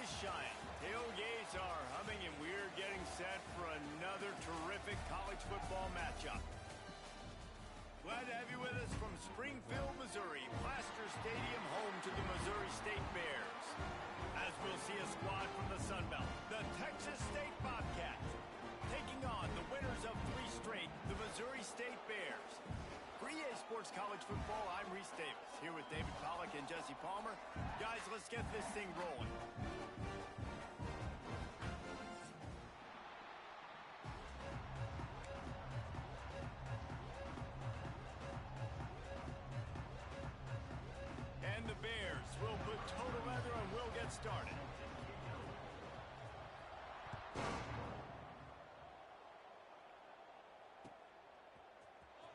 is shining. Tailgates are humming, and we're getting set for another terrific college football matchup. Glad to have you with us from Springfield, Missouri, Plaster Stadium, home to the Missouri State Bears. As we'll see a squad from the Sun Belt, the Texas State Bobcats, taking on the winners of 3 straight, the Missouri State Bears. For EA Sports College Football, I'm Reese Davis, here with David Pollack and Jesse Palmer. Guys, let's get this thing rolling. And the Bears will put total leather and we'll get started.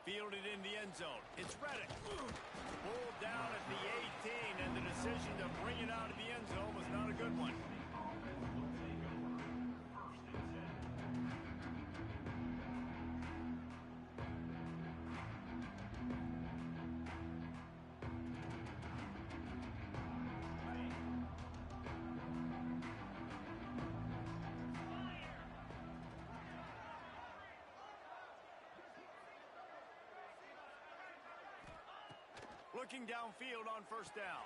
Fielded in the end zone. It's Reddick. Pulled down at the 18, and the decision to bring it out of the end zone was not a good one. Looking downfield on first down.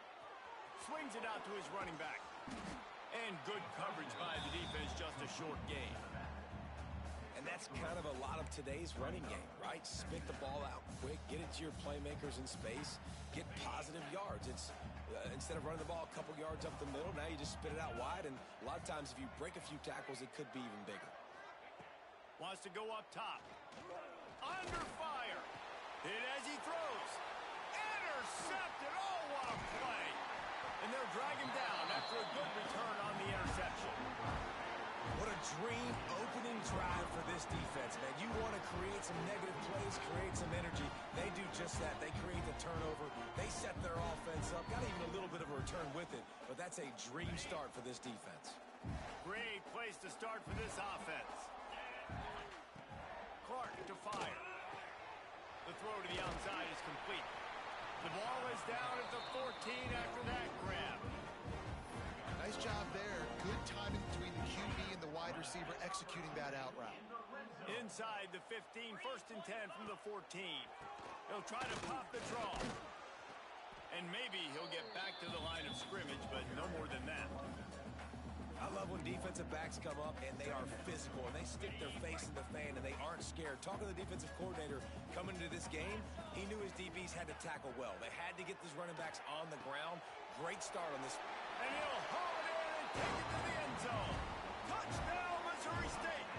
Swings it out to his running back. And good coverage by the defense, just a short gain. And that's kind of a lot of today's running game, right? Spit the ball out quick, get it to your playmakers in space, get positive yards. It's instead of running the ball a couple yards up the middle, now you just spit it out wide, and a lot of times if you break a few tackles, it could be even bigger. Wants to go up top. Under fire. Hit as he throws. Intercepted. Oh, what a play. And they'll drag him down after a good return on the interception. What a dream opening drive for this defense, man. You want to create some negative plays, create some energy. They do just that. They create the turnover. They set their offense up. Got even a little bit of a return with it, but that's a dream start for this defense. Great place to start for this offense. Clark to fire. The throw to the outside is complete. The ball is down at the 14 after that grab. Nice job there. Good timing between the QB and the wide receiver executing that out route. Inside the 15, 1st and 10 from the 14. He'll try to pop the draw. And maybe he'll get back to the line of scrimmage, but no more than that. I love when defensive backs come up and they are physical and they stick their face in the fan and they aren't scared. Talking to the defensive coordinator coming into this game, he knew his DBs had to tackle well. They had to get these running backs on the ground. Great start on this. And he'll haul it in and take it to the end zone. Touchdown, Missouri State.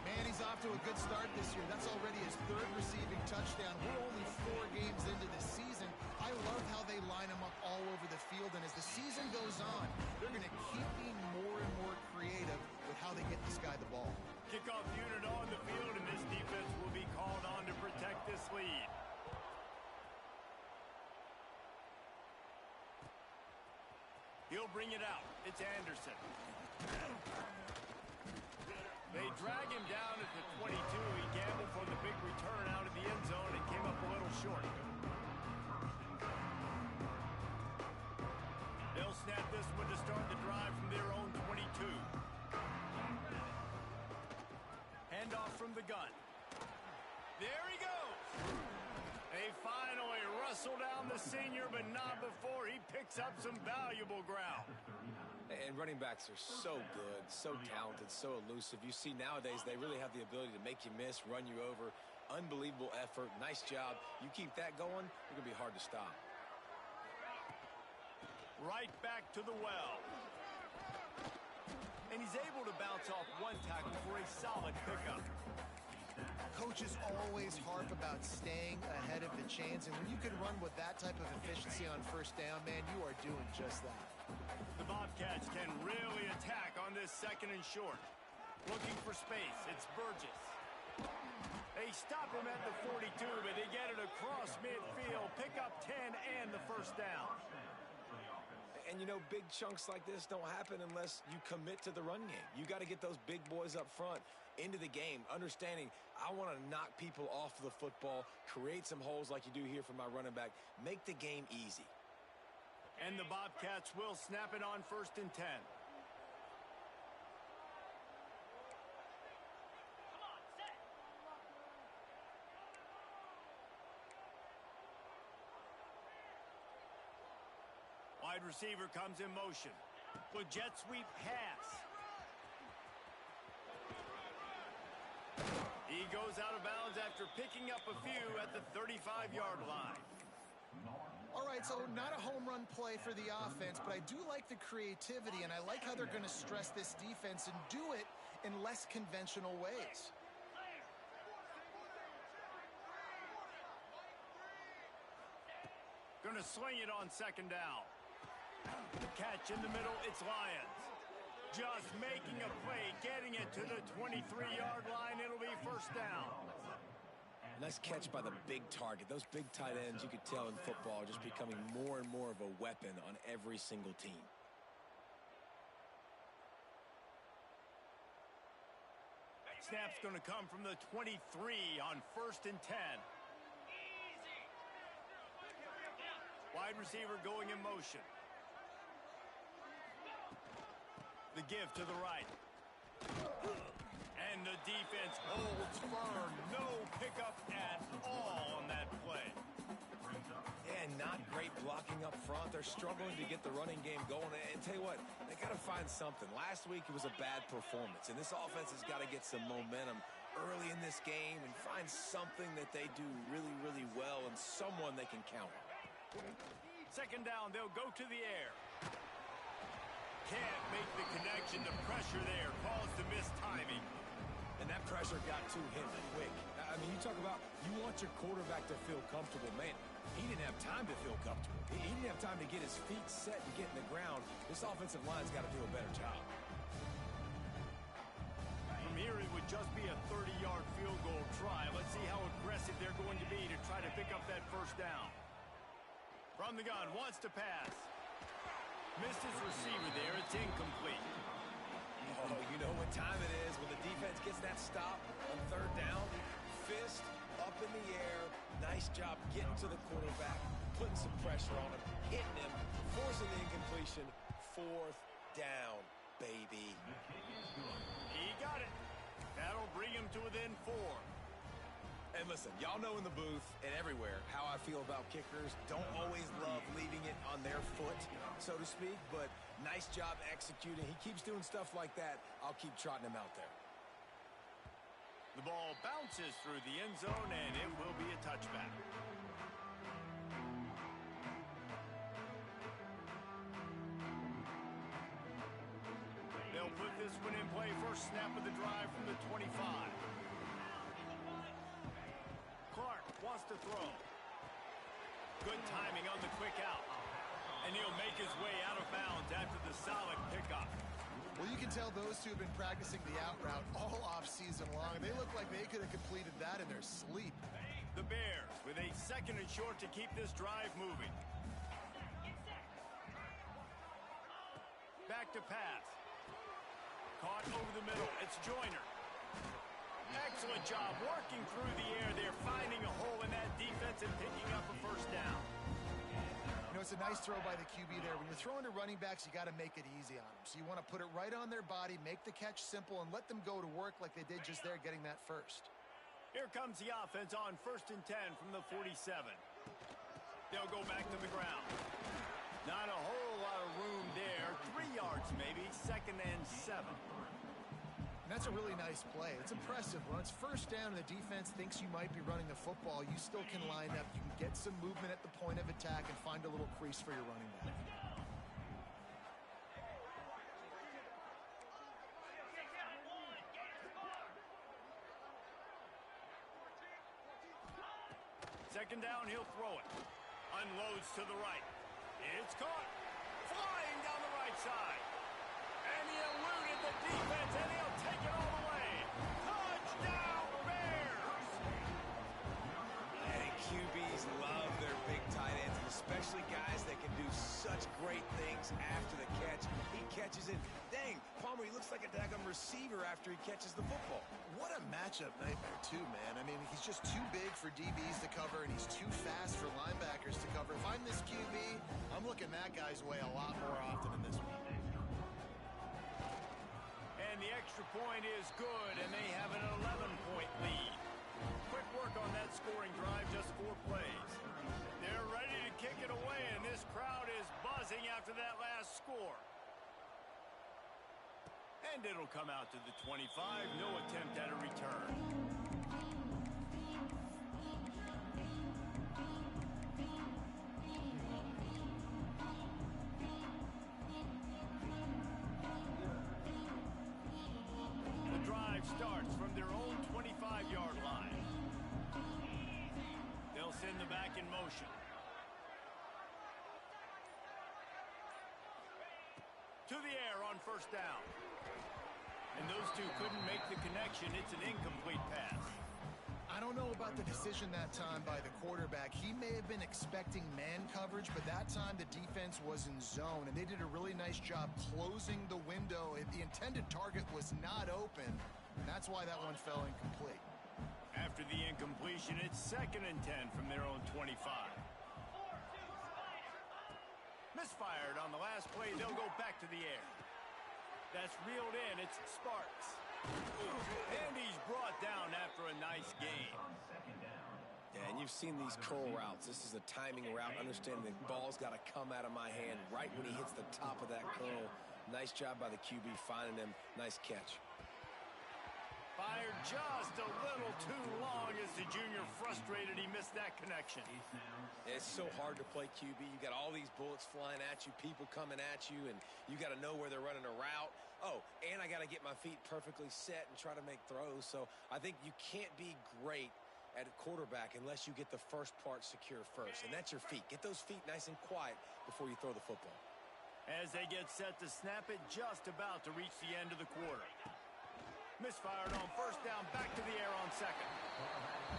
Man, he's off to a good start this year. That's already his 3rd receiving touchdown. We're only 4 games into the season. I love how they line him up all over the field, and as the season goes on, they're going to keep being more and more creative with how they get this guy the ball. Kickoff unit on the field, and this defense will be called on to protect this lead. He'll bring it out. It's Anderson. They drag him down at the 22. He gambled for the big return out of the end zone and came up a little short. They'll snap this one to start the drive from their own 22. Handoff from the gun. There he goes. They finally wrestle down the senior, but not before he picks up some valuable ground. And running backs are so good, so talented, so elusive. You see nowadays they really have the ability to make you miss, run you over. Unbelievable effort. Nice job. You keep that going, you're going to be hard to stop. Right back to the well. And he's able to bounce off one tackle for a solid pickup. Coaches always harp about staying ahead of the chains, and when you can run with that type of efficiency on first down, man, you are doing just that. The Bobcats can really attack on this 2nd and short. Looking for space, it's Burgess. They stop him at the 42, but they get it across midfield, pick up 10 and the 1st down. And, you know, big chunks like this don't happen unless you commit to the run game. You got to get those big boys up front into the game, understanding I want to knock people off the football, create some holes like you do here for my running back, make the game easy. And the Bobcats will snap it on 1st and 10. Wide receiver comes in motion. With jet sweep pass. He goes out of bounds after picking up a few at the 35-yard line. All right, so not a home run play for the offense, but I do like the creativity, and I like how they're going to stress this defense and do it in less conventional ways. Going to sling it on 2nd down. Catch in the middle, it's Lions. Just making a play, getting it to the 23-yard line. It'll be 1st down. Nice catch by the big target. Those big tight ends, you could tell in football, are just becoming more and more of a weapon on every single team. Snap's going to come from the 23 on 1st and 10. Wide receiver going in motion. The give to the right. And the defense holds firm. No pickup at all on that play. Yeah, not great blocking up front. They're struggling to get the running game going. And tell you what, they got to find something. Last week it was a bad performance, and this offense has got to get some momentum early in this game and find something that they do really, really well and someone they can count on. 2nd down, they'll go to the air. Can't make the connection. The pressure there caused the missed timing. And that pressure got to him quick. I mean, you talk about you want your quarterback to feel comfortable. Man, he didn't have time to feel comfortable. He didn't have time to get his feet set and get in the ground. This offensive line's got to do a better job. From here, it would just be a 30-yard field goal try. Let's see how aggressive they're going to be to try to pick up that 1st down. From the gun, wants to pass. Missed his receiver there. It's incomplete. Oh, you know what time it is when the defense gets that stop on 3rd down. Fist up in the air. Nice job getting to the quarterback, putting some pressure on him, hitting him, forcing the incompletion. 4th down, baby. He got it. That'll bring him to within 4. And listen, y'all know in the booth and everywhere how I feel about kickers. Don't always love leaving it on their foot, so to speak, but nice job executing. He keeps doing stuff like that. I'll keep trotting him out there. The ball bounces through the end zone, and it will be a touchback. They'll put this one in play. First snap of the drive from the 25. Clark wants to throw. Good timing on the quick out. And he'll make his way out of bounds after the solid pickup. Well, you can tell those two have been practicing the out route all off-season long. They look like they could have completed that in their sleep. The Bears with a 2nd and short to keep this drive moving. Back to pass. Caught over the middle. It's Joyner. Excellent job working through the air. They're finding a hole in that defense and picking up a 1st down. You know, it's a nice throw by the QB there. When you're throwing to running backs, you got to make it easy on them. So you want to put it right on their body, make the catch simple, and let them go to work like they did just there getting that 1st. Here comes the offense on 1st and 10 from the 47. They'll go back to the ground. Not a whole lot of room there. 3 yards maybe. 2nd and 7. And that's a really nice play. It's impressive. When it's 1st down and the defense thinks you might be running the football, you still can line up. You can get some movement at the point of attack and find a little crease for your running back. Second down, he'll throw it. Unloads to the right. It's caught. Flying down the right side. And he eluded the defense, and he'll take it all the way. Touchdown, Bears! And QBs love their big tight ends, especially guys that can do such great things after the catch. He catches it. Dang, Palmer, he looks like a daggum receiver after he catches the football. What a matchup nightmare, too, man. I mean, he's just too big for DBs to cover, and he's too fast for linebackers to cover. If I'm this QB, I'm looking looking that guy's way a lot more often in this one. And the extra point is good, and they have an 11-point lead. Quick work on that scoring drive, just 4 plays. They're ready to kick it away, and this crowd is buzzing after that last score. And it'll come out to the 25. No attempt at a return. The drive starts from their own 25-yard line. They'll send the back in motion. To the air on first down. And those two couldn't make the connection. It's an incomplete pass. I don't know about the decision that time by the quarterback. He may have been expecting man coverage, but that time the defense was in zone, and they did a really nice job closing the window. The intended target was not open, and that's why that one fell incomplete. After the incompletion, it's 2nd and 10 from their own 25. Misfired on the last play. They'll go back to the air. That's reeled in. It's Sparks. And he's brought down after a nice gain. Yeah, and you've seen these curl routes. This is a timing route. Understand the ball's got to come out of my hand right when he hits the top of that curl. Nice job by the QB finding him. Nice catch. Fired just a little too long as the junior frustrated. He missed that connection. It's so hard to play QB. You got all these bullets flying at you, people coming at you, and you got to know where they're running a route. Oh, and I got to get my feet perfectly set and try to make throws. So I think you can't be great at quarterback unless you get the first part secure first, and that's your feet. Get those feet nice and quiet before you throw the football. As they get set to snap it, just about to reach the end of the quarter. Misfired on first down, back to the air on 2nd.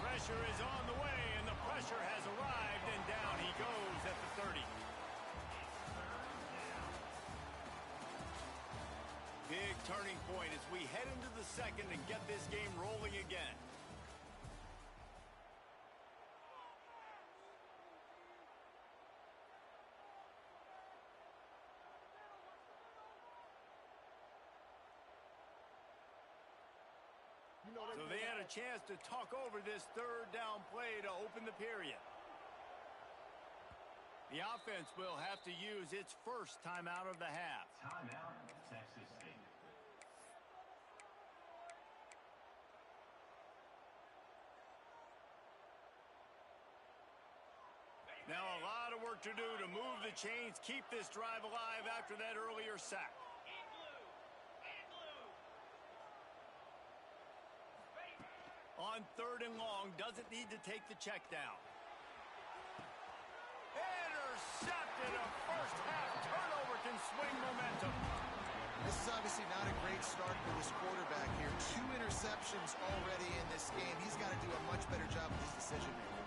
Pressure is on the way, and the pressure has arrived, and down he goes at the 30. Big turning point as we head into the 2nd and get this game rolling again. So they had a chance to talk over this 3rd down play to open the period. The offense will have to use its first timeout of the half. Timeout, Texas State. Now a lot of work to do to move the chains, keep this drive alive after that earlier sack. On 3rd and long, doesn't need to take the check down. Intercepted. A first half turnover can swing momentum. This is obviously not a great start for this quarterback here. 2 interceptions already in this game. He's got to do a much better job with his decision making.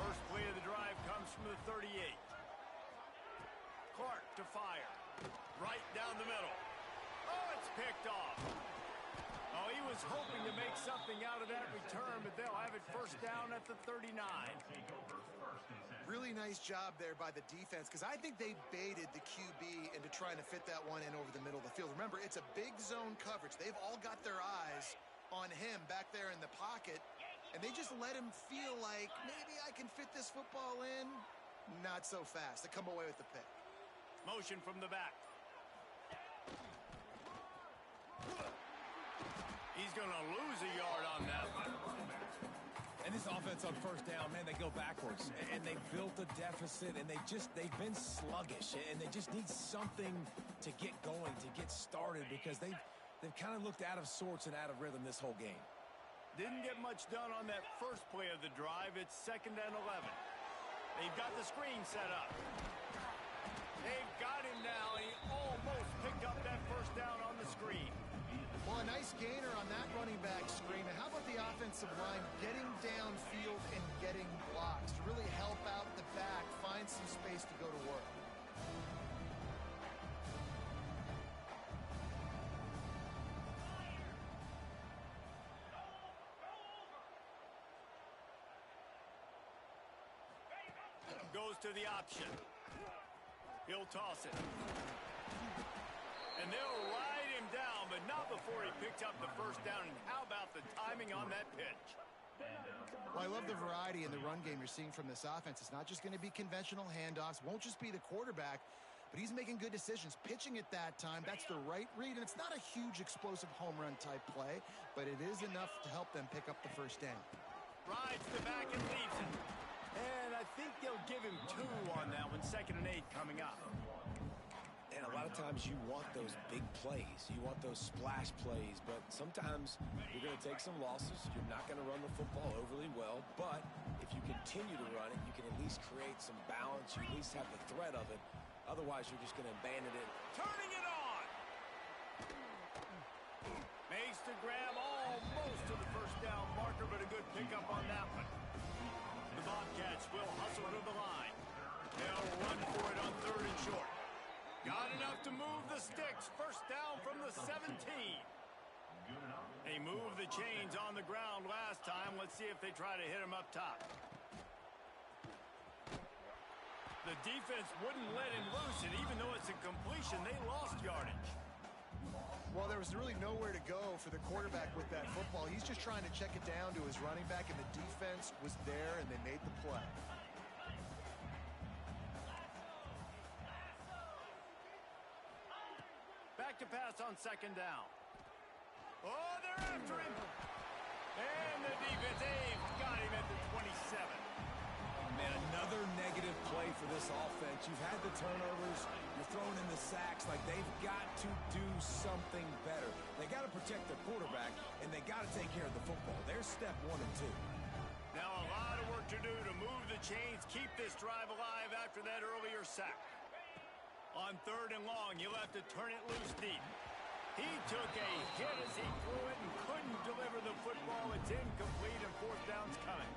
First play of the drive comes from the 38. Clark to fire. Right down the middle. Oh, it's picked off. Oh, he was hoping to make something out of that return, but they'll have it first down at the 39. Really nice job there by the defense, because I think they baited the QB into trying to fit that one in over the middle of the field. Remember, it's a big zone coverage. They've all got their eyes on him back there in the pocket, and they just let him feel like, maybe I can fit this football in. Not so fast. They come away with the pick. Motion from the back. He's going to lose a yard on that one. And this offense on first down, man, they go backwards. And they built a deficit, and they've been sluggish. And they just need something to get going, to get started, because they've kind of looked out of sorts and out of rhythm this whole game. Didn't get much done on that first play of the drive. It's 2nd and 11. They've got the screen set up. They've got him now, and he almost picked up that first down on the screen. Well, a nice gainer on that running back screen. And how about the offensive line getting downfield and getting blocks to really help out the back, find some space to go to work? Goes to the option. He'll toss it. And they'll ride him down, but not before he picks up the first down. And how about the timing on that pitch? Well, I love the variety in the run game you're seeing from this offense. It's not just going to be conventional handoffs. Won't just be the quarterback, but he's making good decisions. Pitching at that time, that's the right read. And it's not a huge explosive home run type play, but it is enough to help them pick up the first down. Rides the back and leaves it. And I think they'll give him 2 on that one. 2nd and 8 coming up. And a lot of times you want those big plays. You want those splash plays, but sometimes you're going to take some losses. You're not going to run the football overly well, but if you continue to run it, you can at least create some balance. You at least have the threat of it. Otherwise, you're just going to abandon it. Turning it on! Makes the grab almost to the first down marker, but a good pickup on that one. The Bobcats will hustle to the line. They'll run for it on 3rd and short. Got enough to move the sticks. First down from the 17. They moved the chains on the ground last time. Let's see if they try to hit him up top. The defense wouldn't let him loose, and even though it's a completion, they lost yardage. Well, there was really nowhere to go for the quarterback with that football. He's just trying to check it down to his running back, and the defense was there, and they made the play. Back to pass on 2nd down. Oh, they're after him. And the defense got him at the 27. Man, another negative play for this offense. You've had the turnovers. You're throwing in the sacks. Like, they've got to do something better. They got to protect their quarterback, and they got to take care of the football. There's step 1 and 2. Now a lot of work to do to move the chains, keep this drive alive after that earlier sack. On 3rd and long, you'll have to turn it loose deep. He took a hit as he threw it and couldn't deliver the football. It's incomplete, and 4th down's coming.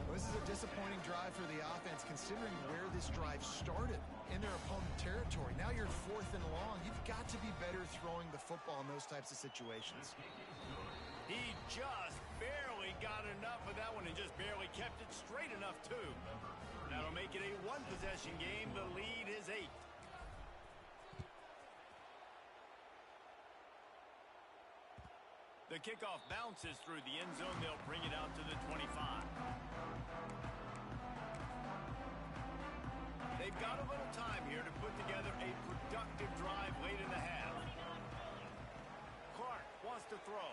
Well, this is a disappointing drive for the offense, considering where this drive started in their opponent territory. Now you're 4th and long. You've got to be better throwing the football in those types of situations. He just barely got enough of that one and just barely kept it straight enough, too. That'll make it a 1-possession game. The lead is 8. The kickoff bounces through the end zone. They'll bring it out to the 25. They've got a little time here to put together a productive drive late in the half. Clark wants to throw.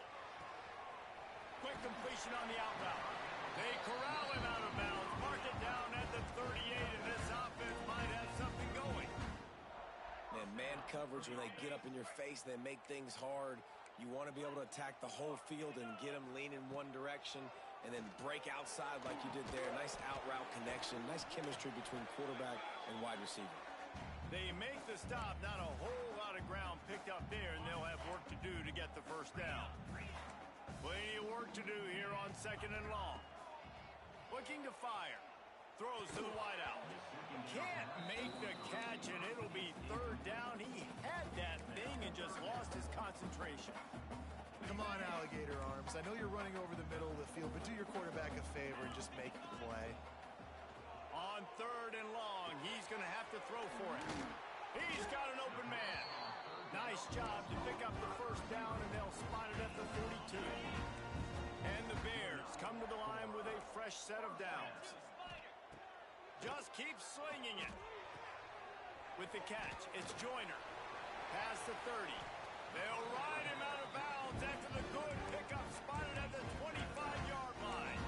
Quick completion on the out route. They corral him out of bounds. Mark it down at the 38, and this offense might have something going. Man coverage, when they get up in your face, they make things hard. You want to be able to attack the whole field and get them leaning one direction and then break outside like you did there. Nice out route connection. Nice chemistry between quarterback and wide receiver. They make the stop. Not a whole lot of ground picked up there, and they'll have work to do to get the first down. Plenty of work to do here on 2nd and long. Looking to fire. Throws to the wideout. Can't make the catch, and it'll be 3rd down. He had that thing and just lost his concentration. Come on, alligator arms. I know you're running over the middle of the field, but do your quarterback a favor and just make the play. On 3rd and long, he's going to have to throw for it. He's got an open man. Nice job to pick up the first down, and they'll spot it at the 42. And the Bears come to the line with a fresh set of downs. Just keep slinging it. With the catch, it's Joyner. Past the 30. They'll ride him out of bounds after the good pickup, spotted at the 25-yard line.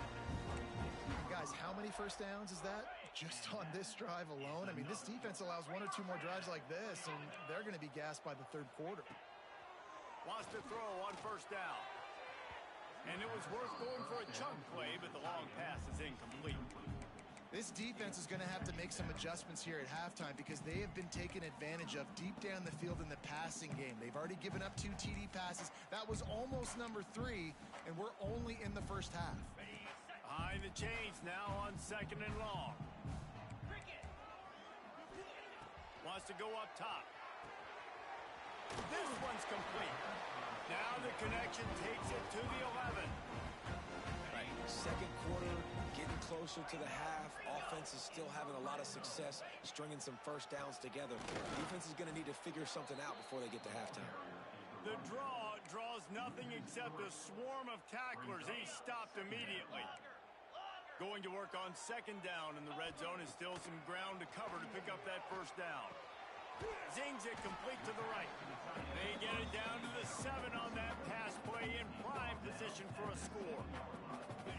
Guys, how many first downs is that just on this drive alone? I mean, this defense allows 1 or 2 more drives like this, and they're going to be gassed by the 3rd quarter. Wants to throw on 1st down. And it was worth going for a chunk play, but the long pass is incomplete. This defense is going to have to make some adjustments here at halftime because they have been taken advantage of deep down the field in the passing game. They've already given up 2 TD passes. That was almost number 3, and we're only in the first half. Behind the chains now on 2nd and long. Wants to go up top. This one's complete. Now the connection takes it to the 11. Right, Second quarter, getting closer to the half. Offense is still having a lot of success stringing some first downs together. Defense is going to need to figure something out before they get to halftime. The draw draws nothing except a swarm of tacklers. He's stopped immediately. Going to work on second down in the red zone is still some ground to cover to pick up that first down. Zings it complete to the right. They get it down to the 7 on that pass play in prime position for a score.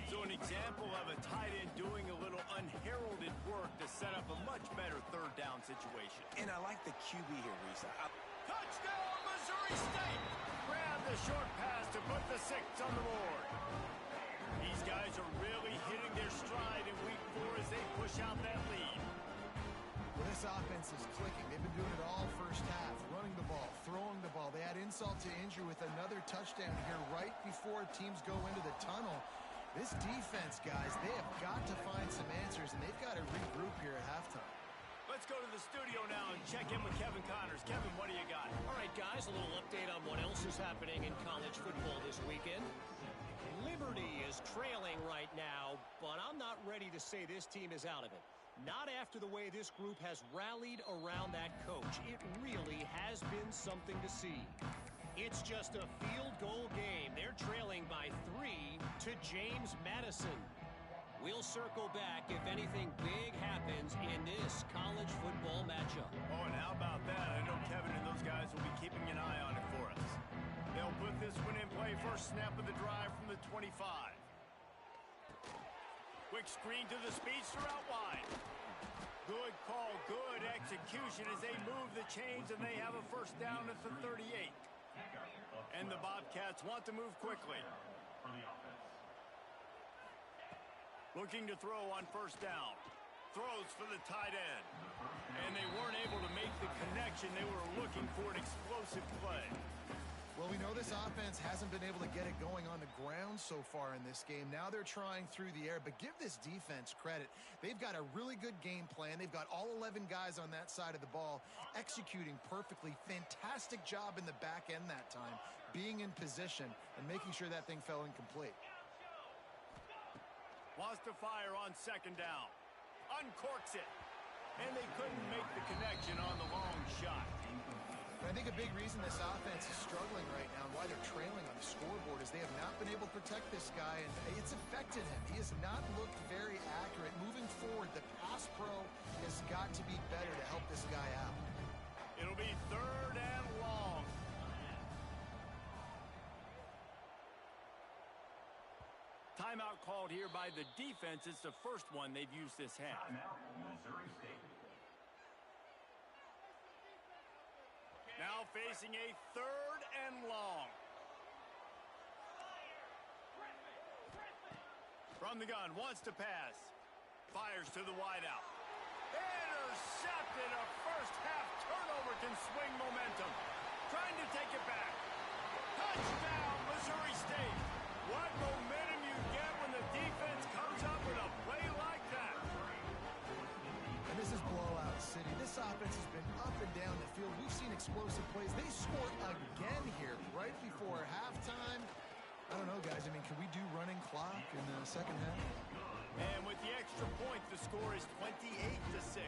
So an example of a tight end doing a little unheralded work to set up a much better third down situation. And I like the QB here, Reese. Touchdown, Missouri State! Grab the short pass to put the 6 on the board. These guys are really hitting their stride in week 4 as they push out that lead. Well, this offense is clicking. They've been doing it all first half, running the ball, throwing the ball. They add insult to injury with another touchdown here right before teams go into the tunnel. This defense, guys, they have got to find some answers, and they've got to regroup here at halftime. Let's go to the studio now and check in with Kevin Connors. Kevin, what do you got? All right, guys, a little update on what else is happening in college football this weekend. Liberty is trailing right now, but I'm not ready to say this team is out of it. Not after the way this group has rallied around that coach. It really has been something to see. It's just a field goal game. They're trailing by 3 to James Madison. We'll circle back if anything big happens in this college football matchup. Oh, and how about that? I know Kevin and those guys will be keeping an eye on it for us. They'll put this one in play. First snap of the drive from the 25. Quick screen to the speedster out wide. Good call, good execution as they move the chains and they have a first down at the 38. And the Bobcats want to move quickly. Looking to throw on first down. Throws for the tight end. And they weren't able to make the connection. They were looking for an explosive play. Well, we know this offense hasn't been able to get it going on the ground so far in this game. Now they're trying through the air, but give this defense credit. They've got a really good game plan. They've got all 11 guys on that side of the ball executing perfectly. Fantastic job in the back end that time, being in position and making sure that thing fell incomplete. Wants to fire on second down. Uncorks it. And they couldn't make the connection on the long shot. I think a big reason this offense is struggling right now and why they're trailing on the scoreboard is they have not been able to protect this guy, and it's affected him. He has not looked very accurate. Moving forward, the pass pro has got to be better to help this guy out. It'll be third and long. Timeout called here by the defense. It's the first one they've used this half. Timeout, Missouri State. Now facing a third and long. From the gun, wants to pass. Fires to the wideout. Intercepted. A first half turnover can swing momentum. Trying to take it back. Touchdown, Missouri State. What momentum you get when the defense comes up with a play like that. And this is blowout city. This offense has been up and down the field. We've seen explosive plays. They scored again here right before halftime. I don't know, guys. I mean, can we do running clock in the second half? And with the extra point, the score is 28-6.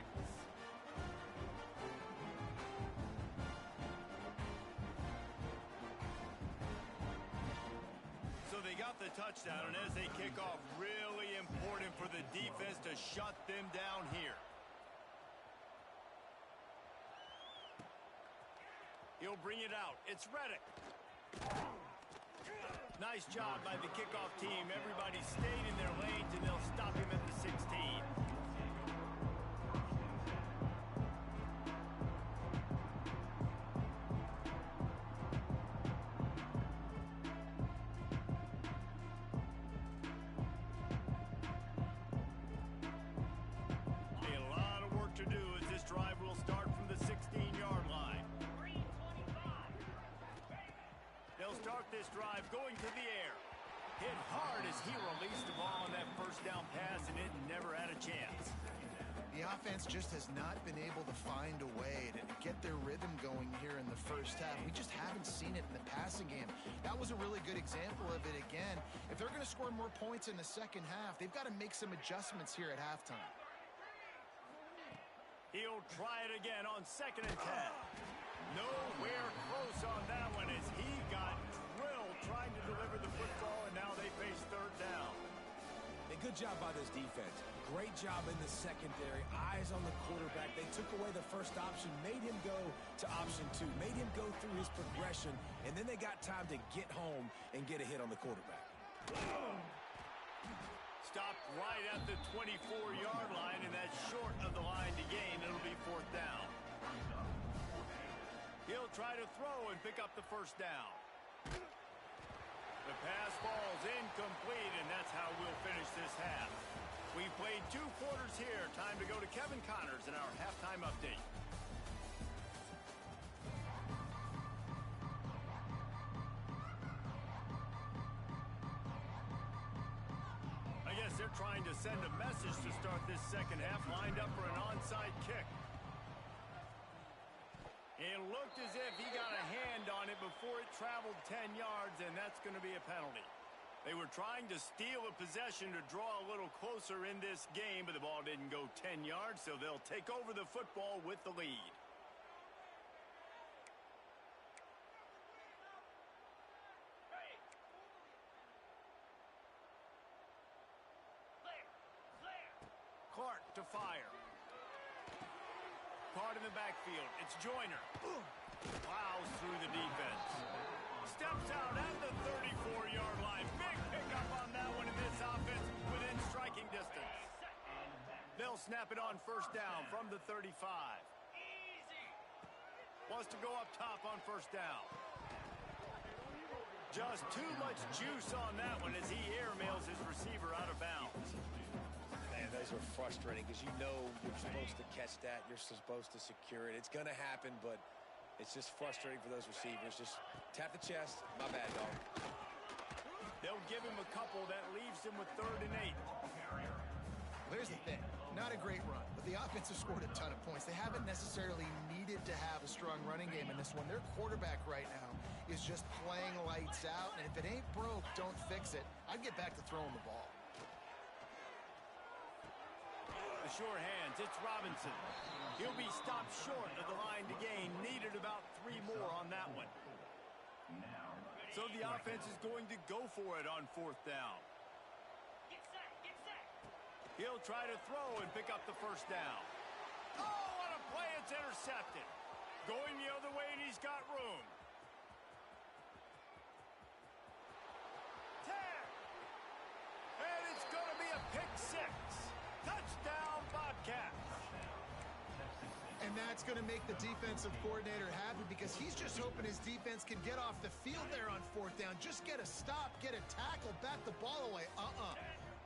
So they got the touchdown, and as they kick off, really important for the defense to shut them down here. He'll bring it out. It's Reddick. Nice job by the kickoff team. Everybody stayed in their lanes, and they'll stop him at the 16. A lot of work to do as this drive will start from the 16-yard line. They'll start this drive going to the air. Hit hard as he released the ball on that first down pass, and it never had a chance. The offense just has not been able to find a way to get their rhythm going here in the first half. We just haven't seen it in the passing game. That was a really good example of it again. If they're going to score more points in the second half, they've got to make some adjustments here at halftime. He'll try it again on 2nd and 10. Nowhere close on that one as he got drilled trying to deliver the football, and now they face 3rd down. A good job by this defense. Great job in the secondary. Eyes on the quarterback. They took away the first option, made him go to option 2, made him go through his progression, and then they got time to get home and get a hit on the quarterback. Stopped right at the 24-yard line, and that's short of the line to gain. It'll be 4th down. He'll try to throw and pick up the 1st down. The pass falls incomplete, and that's how we'll finish this half. We've played 2 quarters here. Time to go to Kevin Connors in our halftime update. I guess they're trying to send a message to start this second half, lined up for an onside kick. It looked as if he got a hand on it before it traveled 10 yards, and that's going to be a penalty. They were trying to steal a possession to draw a little closer in this game, but the ball didn't go 10 yards, so they'll take over the football with the lead. Clark to fire. Caught in the backfield. It's Joyner. Plows through the defense. Steps out at the 34-yard line. Big pickup on that one in this offense within striking distance. They'll snap it on 1st down from the 35. Wants to go up top on 1st down. Just too much juice on that one as he airmails his receiver out of bounds. Man, those are frustrating because you know you're supposed to catch that. You're supposed to secure it. It's going to happen, but it's just frustrating for those receivers. Just tap the chest. My bad, dog. They'll give him a couple. That leaves him with 3rd and 8. There's the thing. Not a great run, but the offense has scored a ton of points. They haven't necessarily needed to have a strong running game in this one. Their quarterback right now is just playing lights out, and if it ain't broke, don't fix it. I'd get back to throwing the ball. The sure hands, it's Robinson. He'll be stopped short of the line to gain. Needed about 3 more on that one. So the offense is going to go for it on 4th down. He'll try to throw and pick up the 1st down. Oh, what a play. It's intercepted. Going the other way, and he's got room. 10. And it's going to be a pick 6. Touchdown, Bobcats. And that's going to make the defensive coordinator happy because he's just hoping his defense can get off the field there on 4th down. Just get a stop, get a tackle, bat the ball away.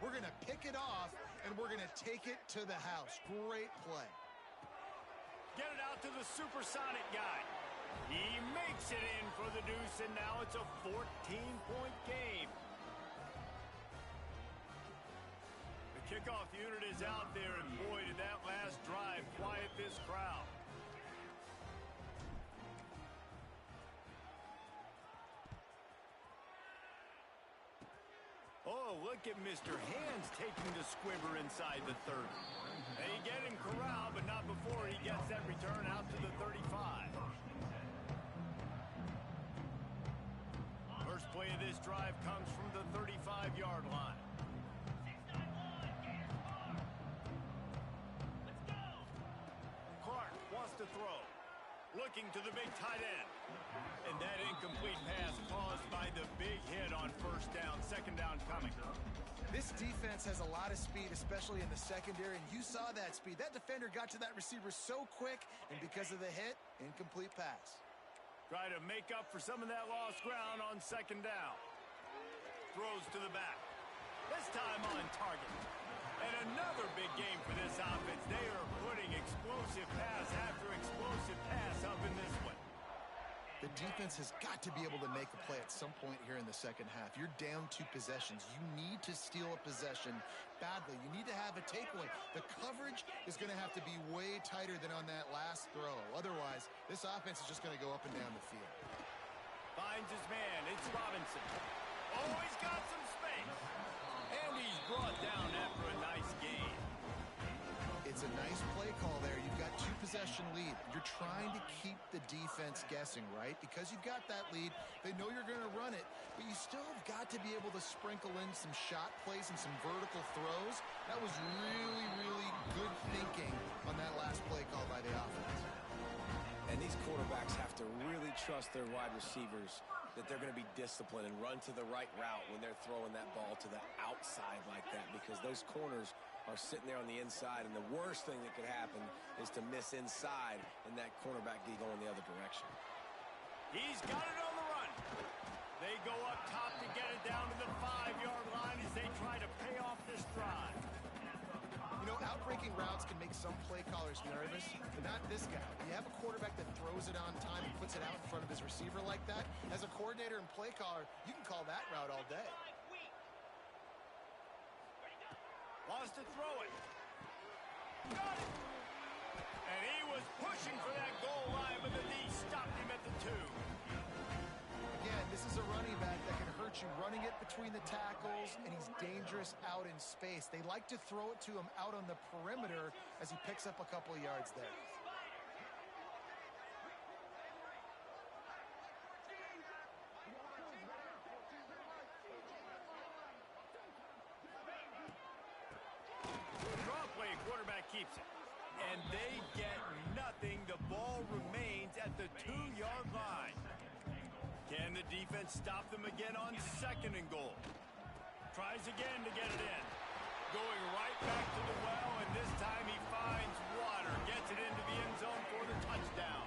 We're going to pick it off, and we're going to take it to the house. Great play. Get it out to the supersonic guy. He makes it in for the deuce, and now it's a 14-point game. The kickoff unit is out there, and boy, did that last drive quiet this crowd. Oh, look at Mr. Hands taking the squibber inside the 30. They get him corralled, but not before he gets that return out to the 35. First play of this drive comes from the 35-yard line. Clark wants to throw. Looking to the big tight end. And that incomplete pass caused by the big hit on 1st down. 2nd down coming. This defense has a lot of speed, especially in the secondary, and you saw that speed. That defender got to that receiver so quick, and because of the hit, incomplete pass. Try to make up for some of that lost ground on 2nd down. Throws to the back. This time on target. And another big game for this offense. They are putting explosive pass after explosive pass up in this one. The defense has got to be able to make a play at some point here in the second half. You're down 2 possessions. You need to steal a possession badly. You need to have a takeaway. The coverage is going to have to be way tighter than on that last throw. Otherwise, this offense is just going to go up and down the field. Finds his man. It's Robinson. Oh, he's got some space. And he's brought down after a nice gain. It's a nice play call there. You've got 2 possession lead. You're trying to keep the defense guessing, right? Because you've got that lead, they know you're going to run it, but you still have got to be able to sprinkle in some shot plays and some vertical throws. That was really, really good thinking on that last play call by the offense. And these quarterbacks have to really trust their wide receivers that they're going to be disciplined and run to the right route when they're throwing that ball to the outside like that, because those corners are sitting there on the inside, and the worst thing that could happen is to miss inside and that cornerback be going the other direction. He's got it on the run. They go up top to get it down to the 5-yard line as they try to pay off this drive. You know, outbreaking routes can make some play callers nervous, but not this guy. You have a quarterback that throws it on time and puts it out in front of his receiver like that. As a coordinator and play caller, you can call that route all day. Wants to throw it. Got it. And he was pushing for that goal line, but the D stopped him at the 2. Again, this is a running back that can hurt you running it between the tackles, and he's dangerous out in space. They like to throw it to him out on the perimeter as he picks up a couple of yards there. Keeps it. And they get nothing. The ball remains at the 2-yard line. Can the defense stop them again on 2nd and goal? Tries again to get it in. Going right back to the well, and this time he finds water. Gets it into the end zone for the touchdown.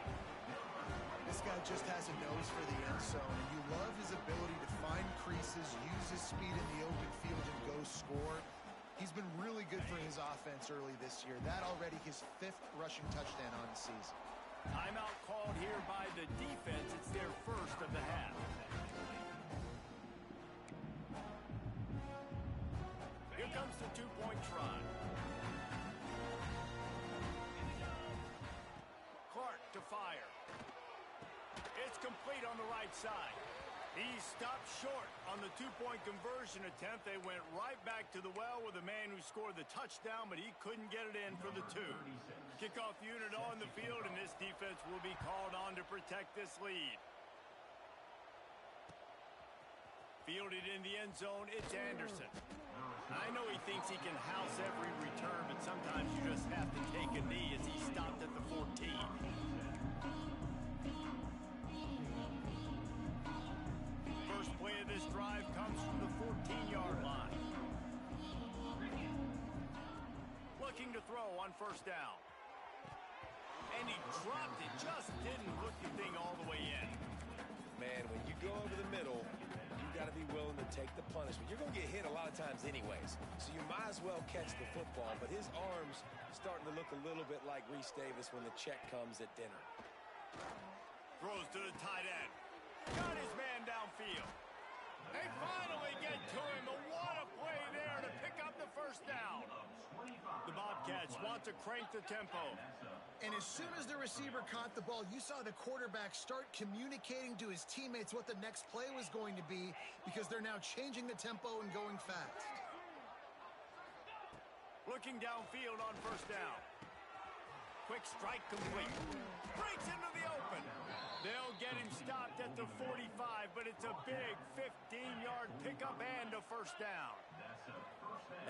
This guy just has a nose for the end zone, and you love his ability to find creases, use his speed in the open field, and go score. He's been really good for his offense early this year. That already his 5th rushing touchdown on the season. Timeout called here by the defense. It's their first of the half. Here comes the 2-point try. Clark to fire. It's complete on the right side. He stopped short on the 2-point conversion attempt. They went right back to the well with the man who scored the touchdown, but he couldn't get it in for the 2. Kickoff unit on the field, and this defense will be called on to protect this lead. Fielded in the end zone, it's Anderson. I know he thinks he can house every return, but sometimes you just have to take a knee as he stopped at the 14. First play of this drive comes from the 14-yard line. Looking to throw on 1st down. And he dropped it, just didn't hook the thing all the way in. Man, when you go over the middle, you got to be willing to take the punishment. You're going to get hit a lot of times anyways, so you might as well catch the football, but his arms starting to look a little bit like Reese Davis when the check comes at dinner. Throws to the tight end. Got his man downfield. They finally get to him. What a play there to pick up the 1st down. The Bobcats want to crank the tempo. And as soon as the receiver caught the ball, you saw the quarterback start communicating to his teammates what the next play was going to be, because they're now changing the tempo and going fast. Looking downfield on 1st down. Quick strike complete. Breaks into the open. They'll get him stopped at the 45, but it's a big 15-yard pickup and a 1st down.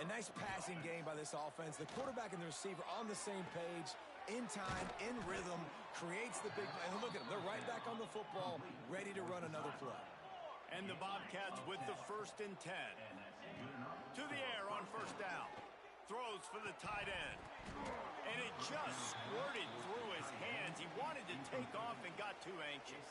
A nice passing game by this offense. The quarterback and the receiver on the same page, in time, in rhythm, creates the big play. And look at them. They're right back on the football, ready to run another play. And the Bobcats with the 1st and 10. To the air on 1st down. Throws for the tight end. And it just squirted through his hands. He wanted to take off and got too anxious.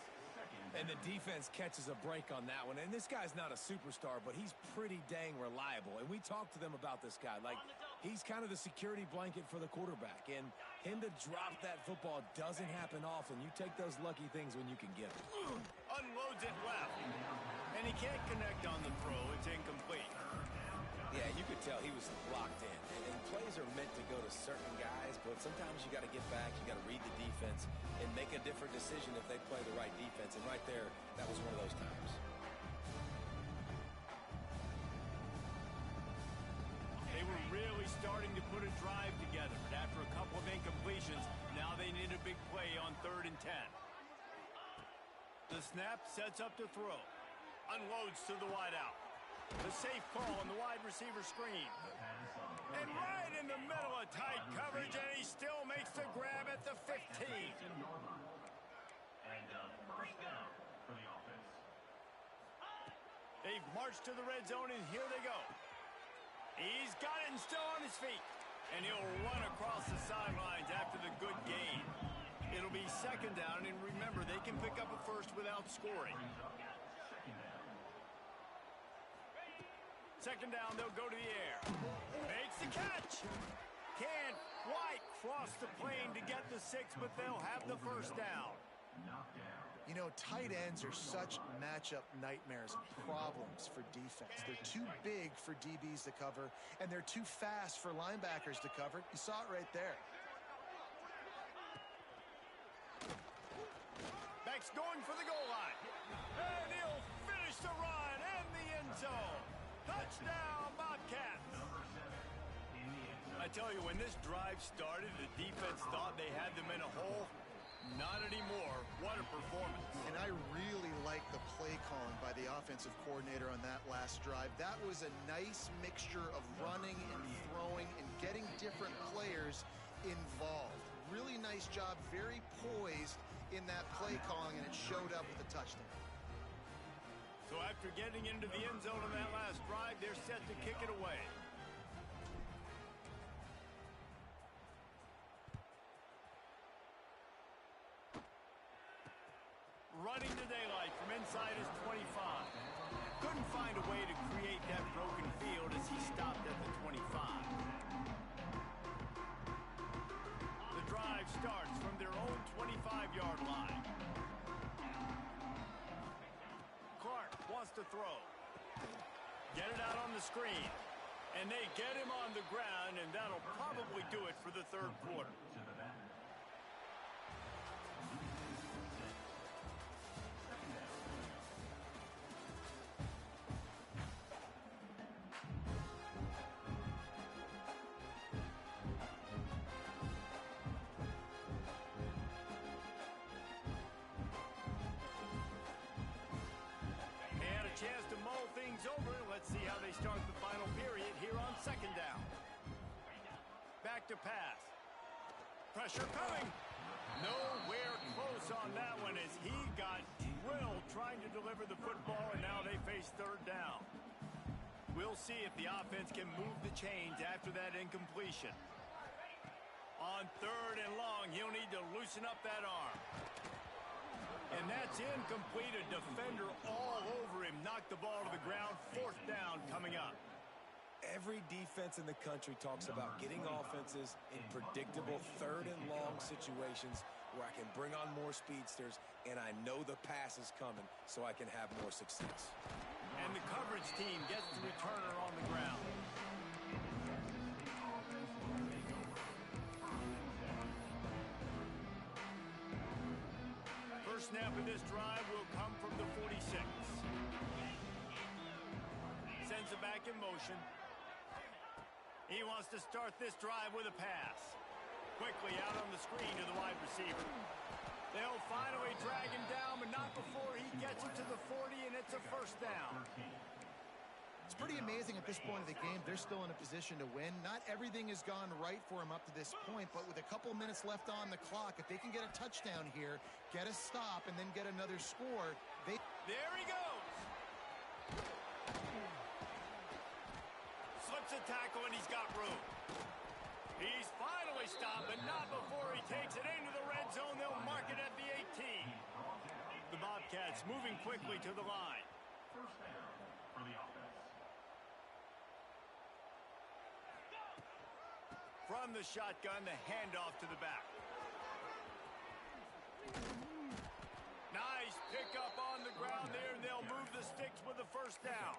And the defense catches a break on that one. And this guy's not a superstar, but he's pretty dang reliable. And we talked to them about this guy. Like, He's kind of the security blanket for the quarterback, and him to drop that football doesn't happen often. You take those lucky things when you can get them. Unloads it left, and he can't connect on the throw. It's incomplete. Yeah, you could tell he was locked in. And plays are meant to go to certain guys, but sometimes you got to get back, you got to read the defense, and make a different decision if they play the right defense. And right there, that was one of those times. They were really starting to put a drive together, but after a couple of incompletions, now they need a big play on 3rd and 10. The snap sets up to throw. Unloads to the wideout. The safe call on the wide receiver screen. And right in the middle of tight coverage, and he still makes the grab at the 15. And first down for the offense. They've marched to the red zone, and here they go. He's got it and still on his feet. And he'll run across the sidelines after the good gain. It'll be 2nd down, and remember, they can pick up a first without scoring. 2nd down, they'll go to the air. Makes the catch. Can't quite cross the plane to get the 6, but they'll have the first down. You know, tight ends are such matchup nightmares and problems for defense. They're too big for DBs to cover, and they're too fast for linebackers to cover. You saw it right there. Beck's going for the goal line. And he'll finish the run and the end zone. Touchdown, Bobcats. I tell you, when this drive started, the defense thought they had them in a hole. Not anymore. What a performance. And I really like the play calling by the offensive coordinator on that last drive. That was a nice mixture of running and throwing and getting different players involved. Really nice job, very poised in that play calling, and it showed up with a touchdown. So after getting into the end zone on that last drive, they're set to kick it away. Running to daylight from inside his 25. Couldn't find a way to create that broken field as he stopped at the 25. The drive starts from their own 25-yard line. Clark wants to throw. Get it out on the screen. And they get him on the ground, and that'll probably do it for the 3rd quarter. Chance to mull things over. Let's see how they start the final period here on 2nd down. Back to pass. Pressure coming. Nowhere close on that one as he got drilled trying to deliver the football, and now they face 3rd down. We'll see if the offense can move the chains after that incompletion. On 3rd and long, he'll need to loosen up that arm. And that's incomplete. A defender all over him. Knocked the ball to the ground. 4th down coming up. Every defense in the country talks about getting offenses in predictable 3rd and long situations where I can bring on more speedsters and I know the pass is coming so I can have more success. And the coverage team gets the returner on the ground. First snap of this drive will come from the 46. Sends it back in motion. He wants to start this drive with a pass. Quickly out on the screen to the wide receiver. They'll finally drag him down, but not before he gets it to the 40, and it's a 1st down. It's pretty amazing at this point of the game. They're still in a position to win. Not everything has gone right for them up to this point, but with a couple minutes left on the clock, if they can get a touchdown here, get a stop, and then get another score, they... There he goes! Slips a tackle, and he's got room. He's finally stopped, but not before he takes it into the red zone. They'll mark it at the 18. The Bobcats moving quickly to the line. First down for the offense. from the shotgun, the handoff to the back. Nice pickup on the ground there, and they'll move the sticks with the first down.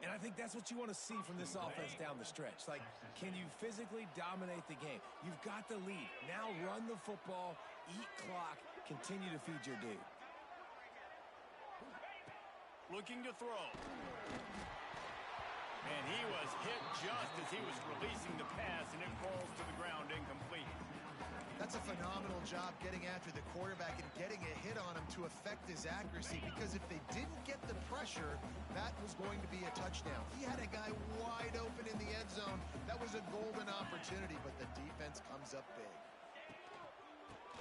And I think that's what you want to see from this offense down the stretch. Like, can you physically dominate the game? You've got the lead. Now run the football, eat clock, continue to feed your dude. Looking to throw. And he was hit just as he was releasing the pass, and it falls to the ground incomplete. That's a phenomenal job getting after the quarterback and getting a hit on him to affect his accuracy, because if they didn't get the pressure, that was going to be a touchdown. He had a guy wide open in the end zone. That was a golden opportunity, but the defense comes up big.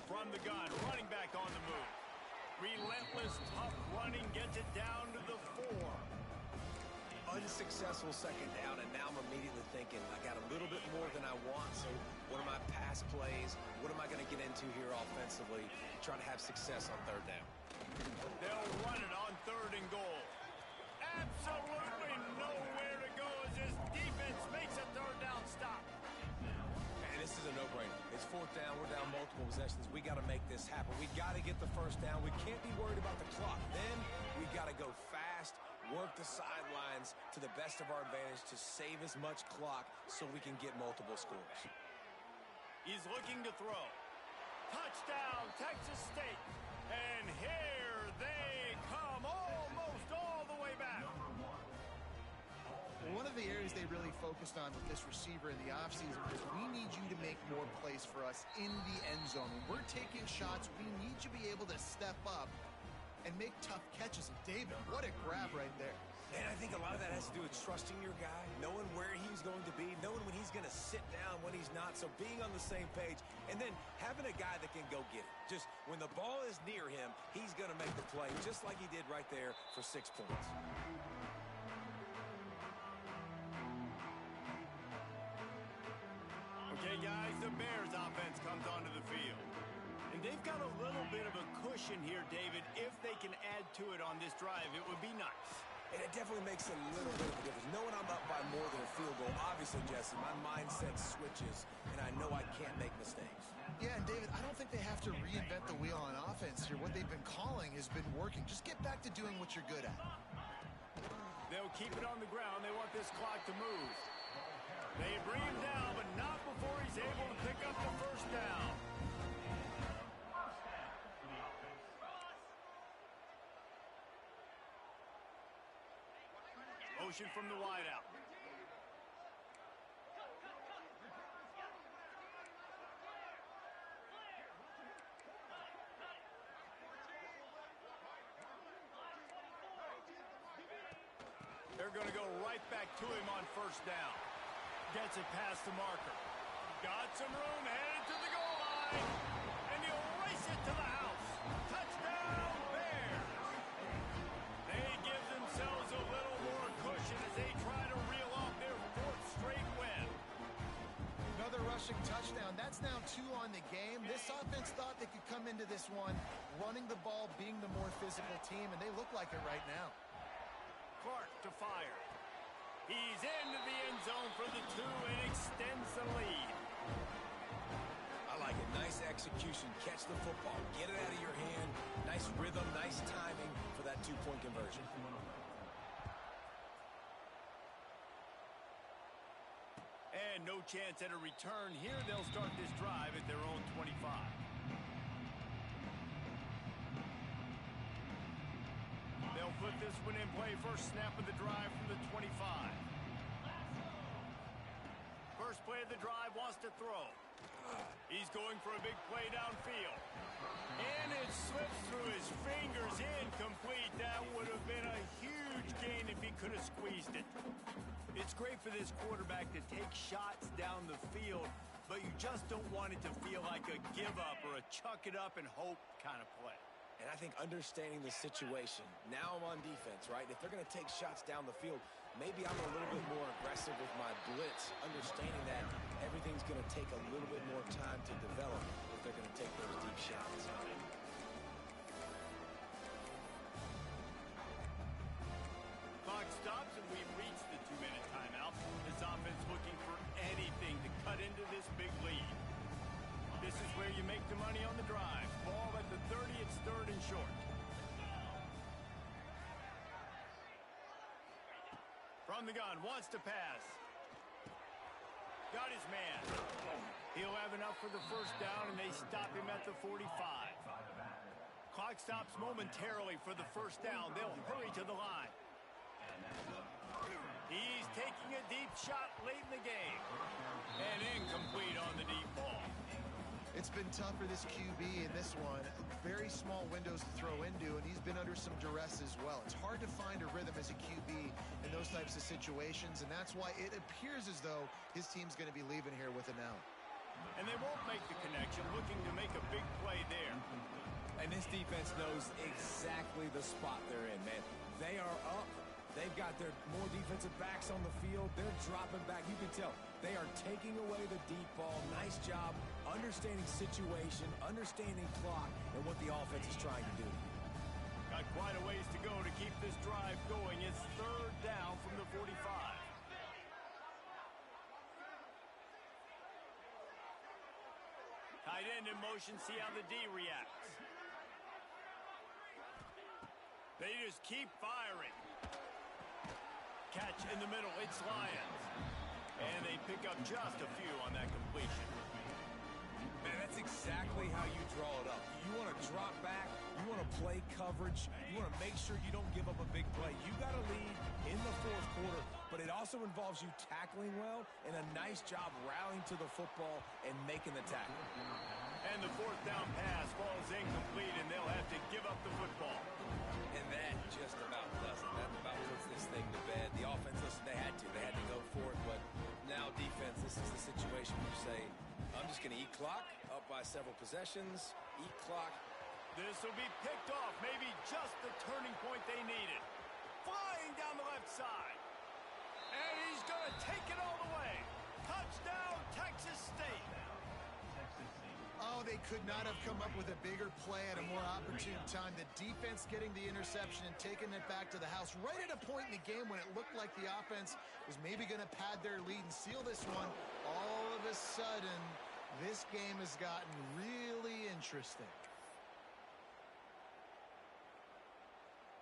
From the gun, running back on the move. Relentless, tough running, gets it down to the 4. Unsuccessful second down, and now I'm immediately thinking, I got a little bit more than I want, so what are my pass plays? What am I going to get into here offensively? Try to have success on third down. They'll run it on 3rd and goal. Absolutely nowhere to go as this defense makes a 3rd down stop. And this is a no-brainer. It's 4th down. We're down multiple possessions. We got to make this happen. We got to get the first down. We can't be worried about the clock. Then we got to go fast, work the sidelines to the best of our advantage to save as much clock so we can get multiple scores. He's looking to throw. Touchdown, Texas State. And here they come, almost all the way back. One of the areas they really focused on with this receiver in the offseason was, we need you to make more plays for us in the end zone. When we're taking shots, we need you to be able to step up and make tough catches. And David, what a grab right there. And I think a lot of that has to do with trusting your guy, knowing where he's going to be, knowing when he's going to sit down, when he's not, so being on the same page, and then having a guy that can go get it. Just when the ball is near him, he's going to make the play, just like he did right there for 6 points. Okay, guys, the Bears offense comes onto the field. And they've got a little bit of a cushion here, David. If they can add to it on this drive, it would be nice. And it definitely makes a little bit of a difference. Knowing I'm up by more than a field goal, obviously, Jesse, my mindset switches, and I know I can't make mistakes. Yeah, and David, I don't think they have to reinvent the wheel on offense here. What they've been calling has been working. Just get back to doing what you're good at. They'll keep it on the ground. They want this clock to move. They bring him down, but not before he's able to pick up the first down. Motion from the wideout. They're going to go right back to him on first down. Gets it past the marker. Got some room, headed to the goal line. And he'll race it to the house. Touchdown, Bears. They give themselves a little more cushion as they try to reel off their 4th straight win. Another rushing touchdown. That's now 2 on the game. This offense thought they could come into this one running the ball, being the more physical team, and they look like it right now. Clark to fire. He's into the end zone for the 2 and extends the lead. I like it. Nice execution. Catch the football. Get it out of your hand. Nice rhythm, nice timing for that 2-point conversion. And no chance at a return here. They'll start this drive at their own 25. They'll put this one in play. First snap of the drive from the 25. First play of the drive, wants to throw. He's going for a big play downfield. And it slips through his fingers, incomplete. That would have been a huge gain if he could have squeezed it. It's great for this quarterback to take shots down the field, but you just don't want it to feel like a give up or a chuck it up and hope kind of play. And I think understanding the situation, now I'm on defense, right? If they're going to take shots down the field, maybe I'm a little bit more aggressive with my blitz, understanding that everything's going to take a little bit more time to develop if they're going to take those deep shots. Clock stops, and we've reached the 2-minute timeout. This offense looking for anything to cut into this this big lead. This is where you make the money on the drive. Ball at the 30, it's 3rd and short. From the gun, wants to pass. Got his man. He'll have enough for the first down, and they stop him at the 45. Clock stops momentarily for the first down. They'll hurry to the line. He's taking a deep shot late in the game. And incomplete on the deep ball. It's been tough for this QB in this one. Very small windows to throw into, and he's been under some duress as well. It's hard to find a rhythm as a QB in those types of situations, and that's why it appears as though his team's going to be leaving here with an out. And they won't make the connection, looking to make a big play there. And this defense knows exactly the spot they're in, man. They are up. They've got their more defensive backs on the field. They're dropping back. You can tell they are taking away the deep ball. Nice job understanding situation, understanding clock, and what the offense is trying to do. Got quite a ways to go to keep this drive going. It's 3rd down from the 45. Tight end in motion, see how the D reacts. They just keep firing. Catch in the middle, it's Lions. And they pick up just a few on that completion. Man, that's exactly how you draw it up. You want to drop back, you want to play coverage, you want to make sure you don't give up a big play. You got to lead in the 4th quarter, but it also involves you tackling well and a nice job rallying to the football and making the tackle. And the 4th down pass falls incomplete, and they'll have to give up the football. And that just about does it. That about puts this thing to bed. The offense, listen, they had to go for it, but now defense, this is the situation where you say, I'm just going to eat clock, up by several possessions, eat clock. This will be picked off, maybe just the turning point they needed. Flying down the left side. And he's going to take it all the way. Touchdown, Texas State. Oh, they could not have come up with a bigger play at a more opportune time. The defense getting the interception and taking it back to the house right at a point in the game when it looked like the offense was maybe going to pad their lead and seal this one. All of a sudden, this game has gotten really interesting.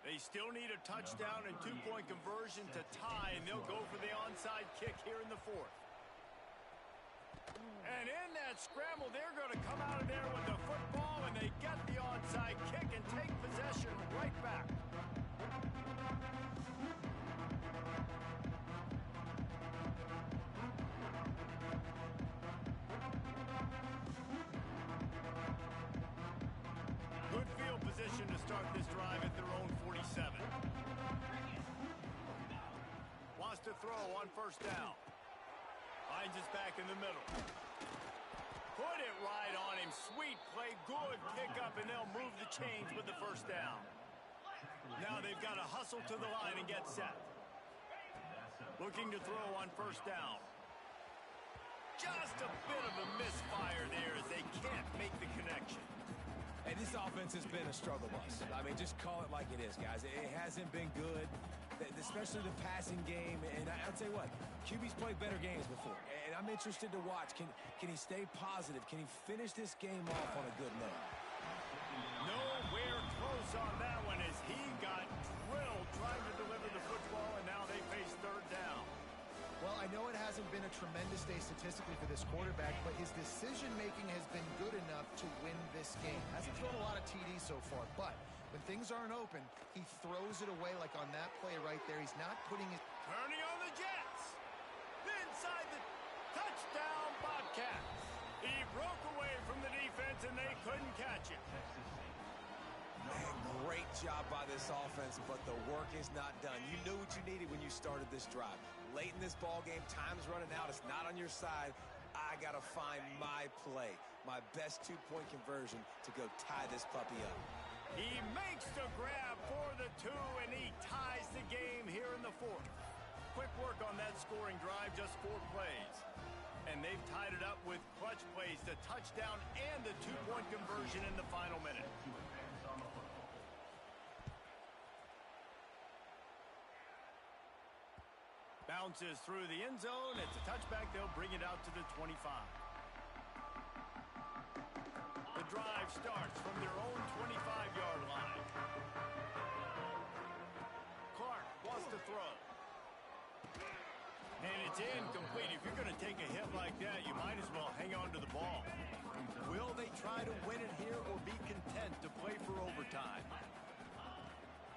They still need a touchdown and 2-point conversion to tie, and they'll go for the onside kick here in the 4th. And in that scramble, they're going to come out of there with the football, and they get the onside kick and take possession right back. Good field position to start this drive at their own 47. Wants to throw on 1st down. Finds his back in the middle. Put it right on him. Sweet play. Good pickup, and they'll move the chains with the 1st down. Now they've got to hustle to the line and get set. Looking to throw on 1st down. Just a bit of a misfire there as they can't make the connection. And this offense has been a struggle bus. I mean, just call it like it is, guys. It hasn't been good, especially the passing game. And I'll tell you what, QB's played better games before. And I'm interested to watch. Can he stay positive? Can he finish this game off on a good note? Nowhere close on that one as he got drilled trying to deliver the football, and now they face 3rd down. Well, I know it hasn't been a tremendous day statistically for this quarterback, but his decision-making has been good enough to win this game. Hasn't thrown a lot of TDs so far, but when things aren't open, he throws it away like on that play right there. He's not putting his... Turning on the Jets. Inside the touchdown Bobcats. He broke away from the defense, and they couldn't catch it. Man, great job by this offense, but the work is not done. You knew what you needed when you started this drive. Late in this ball game, time's running out. It's not on your side. I got to find my play, my best 2-point conversion to go tie this puppy up. He makes the grab for the 2, and he ties the game here in the 4th. Quick work on that scoring drive, just 4 plays. And they've tied it up with clutch plays, the touchdown and the 2-point conversion in the final minute. Bounces through the end zone. It's a touchback. They'll bring it out to the 25. starts from their own 25-yard line. Clark wants to throw. And it's incomplete. If you're going to take a hit like that, you might as well hang on to the ball. Will they try to win it here or be content to play for overtime?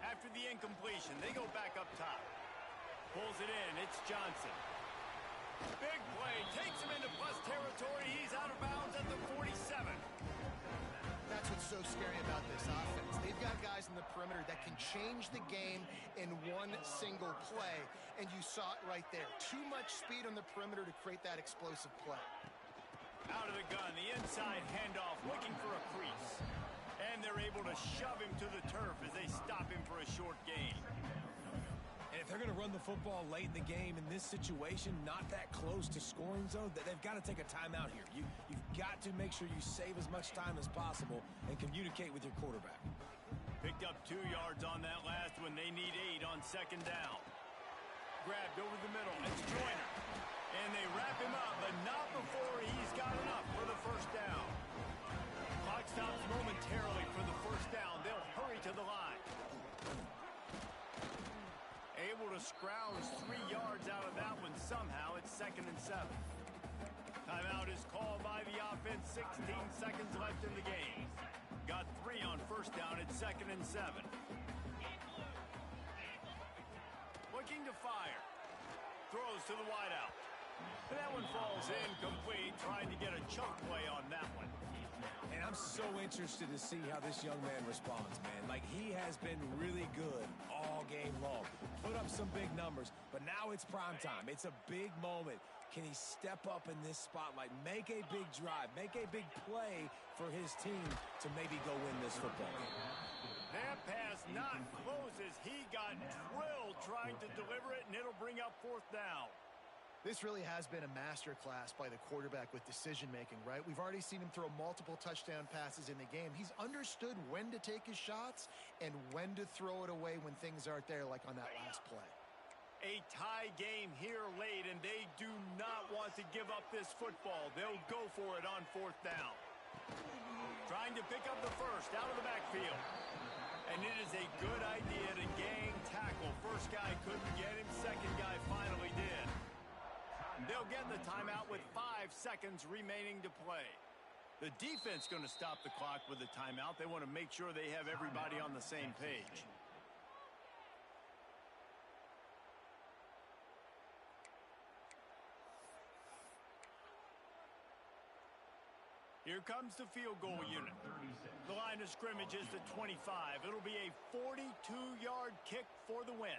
After the incompletion, they go back up top. Pulls it in. It's Johnson. Big play. Takes him into plus territory. He's out of bounds at the 47. That's what's so scary about this offense. They've got guys in the perimeter that can change the game in one single play, and you saw it right there. Too much speed on the perimeter to create that explosive play. Out of the gun, the inside handoff, looking for a crease. And they're able to shove him to the turf as they stop him for a short gain. And if they're going to run the football late in the game in this situation, not that close to scoring zone, they've got to take a timeout here. You've got to make sure you save as much time as possible and communicate with your quarterback. Picked up 2 yards on that last one. They need 8 on second down. Grabbed over the middle. It's Joyner. And they wrap him up, but not before he's got enough for the first down. Clock stops momentarily for the first down. They'll hurry to the line. Able to scrounge 3 yards out of that one somehow. It's 2nd and 7. Timeout is called by the offense. 16 seconds left in the game. Got 3 on first down. It's 2nd and 7. Looking to fire. Throws to the wideout. And that one falls incomplete. Trying to get a chunk play on that one. And I'm so interested to see how this young man responds, man. Like, he has been really good all game long. Put up some big numbers, but now it's prime time. It's a big moment. Can he step up in this spotlight, make a big drive, make a big play for his team to maybe go win this football game? That pass not close as he got drilled trying to deliver it, and it'll bring up 4th down. This really has been a masterclass by the quarterback with decision-making, right? We've already seen him throw multiple touchdown passes in the game. He's understood when to take his shots and when to throw it away when things aren't there, like on that last play. A tie game here late, and they do not want to give up this football. They'll go for it on 4th down. Trying to pick up the first out of the backfield. And it is a good idea to gang tackle. First guy couldn't get him. Second guy finally did. They'll get the timeout with 5 seconds remaining to play. The defense going to stop the clock with the timeout. They want to make sure they have everybody on the same page. Here comes the field goal unit. The line of scrimmage is the 25. It'll be a 42-yard kick for the win.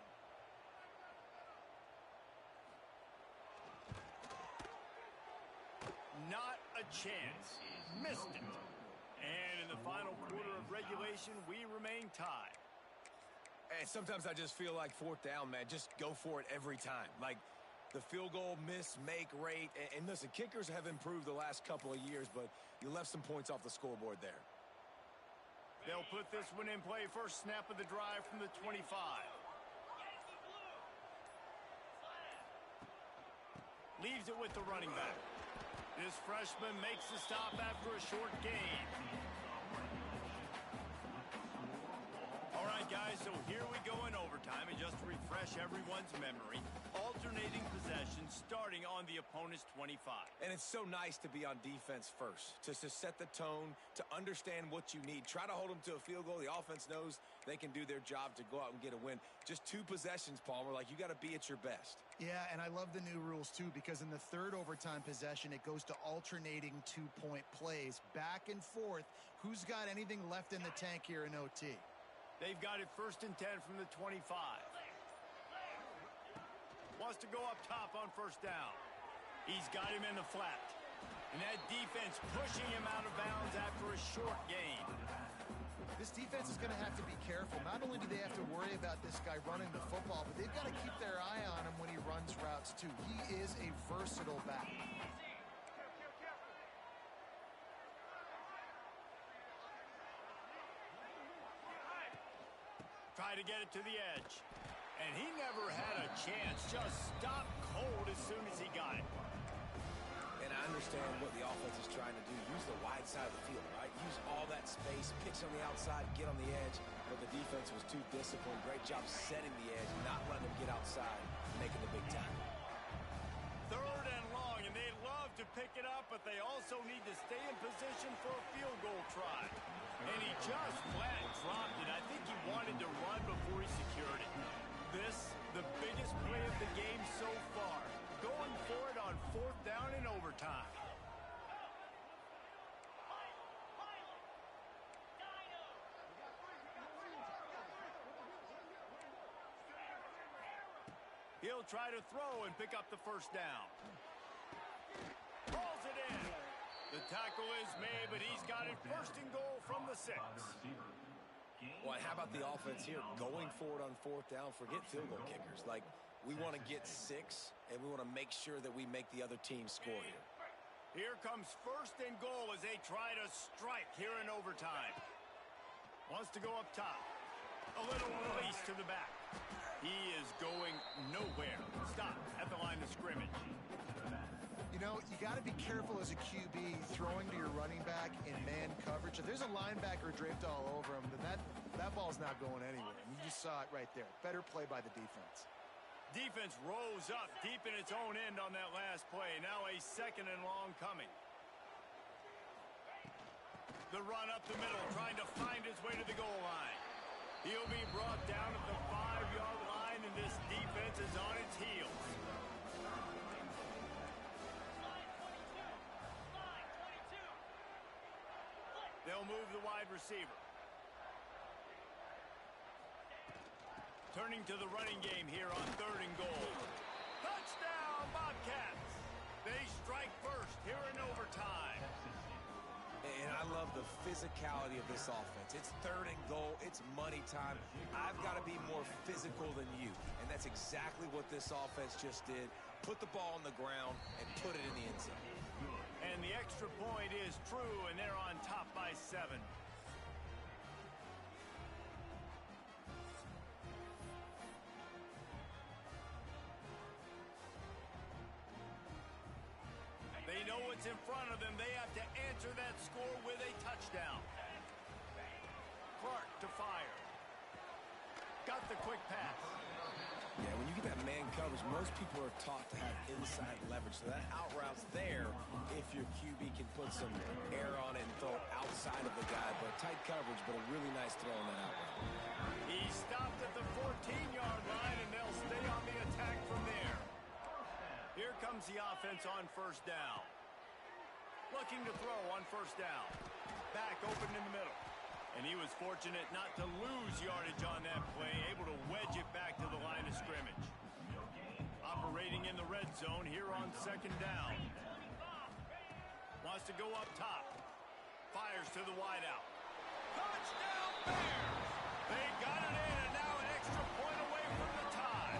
Not a chance. Missed it. And in the final quarter of regulation, we remain tied. And sometimes I just feel like 4th down, man. Just go for it every time. Like, the field goal miss, make rate. And listen, kickers have improved the last couple of years, but you left some points off the scoreboard there. They'll put this one in play. First snap of the drive from the 25. Leaves it with the running back. This freshman makes the stop after a short gain. All right, guys, so here we go in overtime. And just to refresh everyone's memory, alternating possession starting on the opponent's 25. And it's so nice to be on defense first, to set the tone, to understand what you need. Try to hold them to a field goal. The offense knows they can do their job to go out and get a win. Just 2 possessions, Palmer. Like, you got to be at your best. Yeah, and I love the new rules, too, because in the 3rd overtime possession, it goes to alternating 2-point plays. Back and forth. Who's got anything left in the tank here in OT? They've got it 1st and 10 from the 25. Wants to go up top on first down. He's got him in the flat. And that defense pushing him out of bounds after a short gain. This defense is going to have to be careful. Not only do they have to worry about this guy running the football, but they've got to keep their eye on him when he runs routes, too. He is a versatile back. Try to get it to the edge. And he never had a chance. Just stopped cold as soon as he got it. And I understand what the offense is trying to do. Use the wide side of the field, right? Use all that on the outside, get on the edge, but the defense was too disciplined. Great job setting the edge, not letting them get outside, making the big tackle. 3rd and long, and they love to pick it up, but they also need to stay in position for a field goal try. And he just flat dropped it. I think he wanted to run before he secured it. This, the biggest play of the game so far. Going for it on 4th down in overtime. He'll try to throw and pick up the 1st down. Pulls it in. The tackle is made, but he's got it 1st and goal from the 6. Well, how about the offense here? Going forward on 4th down, forget field goal kickers. Like, we want to get 6, and we want to make sure that we make the other team score here. Here comes 1st and goal as they try to strike here in overtime. Wants to go up top. A little release to the back. He is going nowhere. Stop at the line of scrimmage. You know, you got to be careful as a QB throwing to your running back in man coverage. If there's a linebacker draped all over him, then that ball's not going anywhere. And you just saw it right there. Better play by the defense. Defense rose up deep in its own end on that last play. Now a 2nd and long coming. The run up the middle, trying to find his way to the goal line. He'll be brought down at the 5-yard line, and this defense is on its heels. They'll move the wide receiver. Turning to the running game here on 3rd and goal. Touchdown, Bobcats! They strike first here in overtime. And I love the physicality of this offense. It's 3rd and goal. It's money time. I've got to be more physical than you. And that's exactly what this offense just did. Put the ball on the ground and put it in the end zone. And the extra point is true, and they're on top by 7. They know what's in front of them. They have to answer that score with a touchdown. Clark to fire. Got the quick pass. Yeah, when you get that man coverage, most people are taught to have inside leverage. So that out route's there if your QB can put some air on it and throw it outside of the guy. But tight coverage, but a really nice throw on that out route. He stopped at the 14-yard line, and they'll stay on the attack from there. Here comes the offense on 1st down. Looking to throw on 1st down. Back open in the middle. And he was fortunate not to lose yardage on that play, able to wedge it back to the line of scrimmage. Operating in the red zone here on 2nd down. Wants to go up top. Fires to the wideout. Touchdown Bears! They got it in, and now an extra point away from the tie.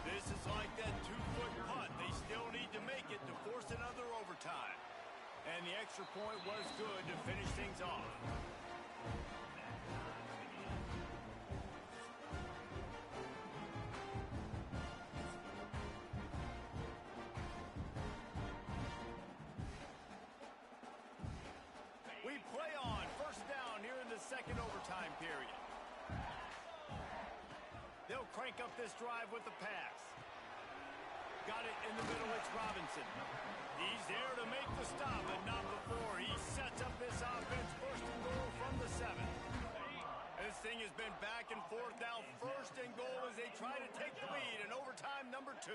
This is like that 2-foot punt. They still need to make it to force another overtime. And the extra point was good to finish things off. We play on 1st down here in the 2nd overtime period. They'll crank up this drive with the pass. Got it in the middle, it's Robinson. He's there to make the stop, but not before. He sets up this offense 1st and goal from the 7. This thing has been back and forth now. 1st and goal as they try to take the lead in overtime number 2.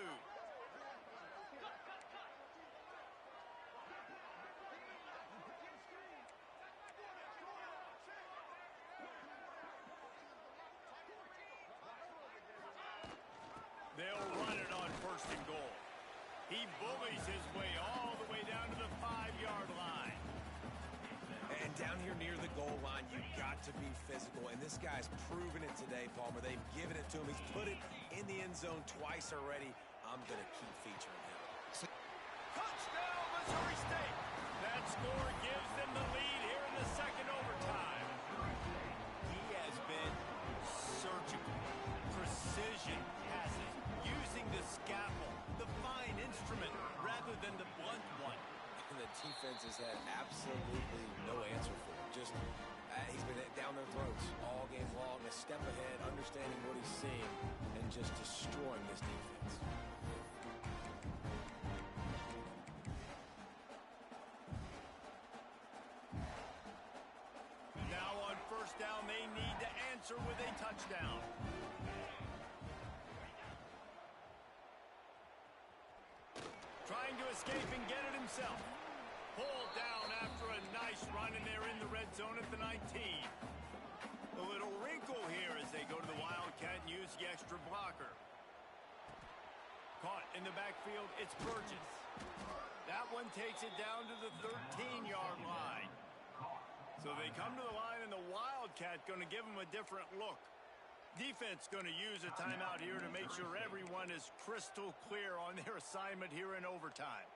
They'll run it on 1st and goal. He bullies his way all the way down to the 5-yard line. And down here near the goal line, you've got to be physical. And this guy's proven it today, Palmer. They've given it to him. He's put it in the end zone twice already. I'm going to keep featuring him. Touchdown, Missouri State. That score gives them the lead here in the 2nd overtime. He has been surgical, precision passes, using the scalpel, the fine instrument. defense has had absolutely no answer for him. Just, he's been down their throats all game long, a step ahead, understanding what he's seeing, and just destroying this defense. Now on first down, they need to answer with a touchdown. Trying to escape and get it himself. Pulled down after a nice run, and they're in the red zone at the 19. A little wrinkle here as they go to the Wildcat and use the extra blocker. Caught in the backfield, it's Burgess. That one takes it down to the 13-yard line. So they come to the line, and the Wildcat going to give them a different look. Defense going to use a timeout here to make sure everyone is crystal clear on their assignment here in overtime.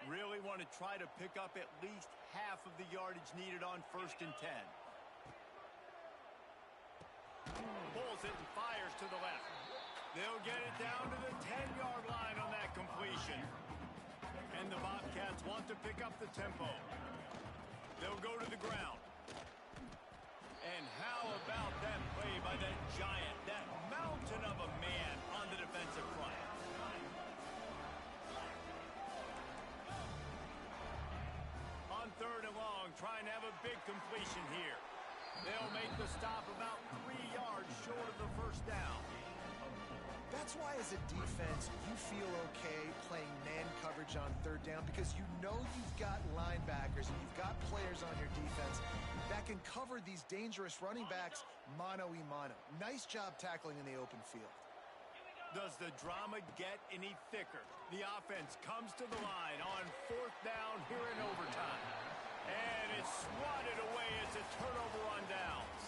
Really want to try to pick up at least half of the yardage needed on 1st and 10. Pulls it and fires to the left. They'll get it down to the 10-yard line on that completion. And the Bobcats want to pick up the tempo. They'll go to the ground. And how about that play by that giant, that mountain of a man on the defensive front? On 3rd and long, trying to have a big completion here. They'll make the stop about 3 yards short of the first down. That's why as a defense, you feel okay playing man coverage on 3rd down because you know you've got linebackers and you've got players on your defense that can cover these dangerous running backs mano-a-mano. Nice job tackling in the open field. Does the drama get any thicker? The offense comes to the line on 4th down here in overtime. And it's swatted away as a turnover on downs.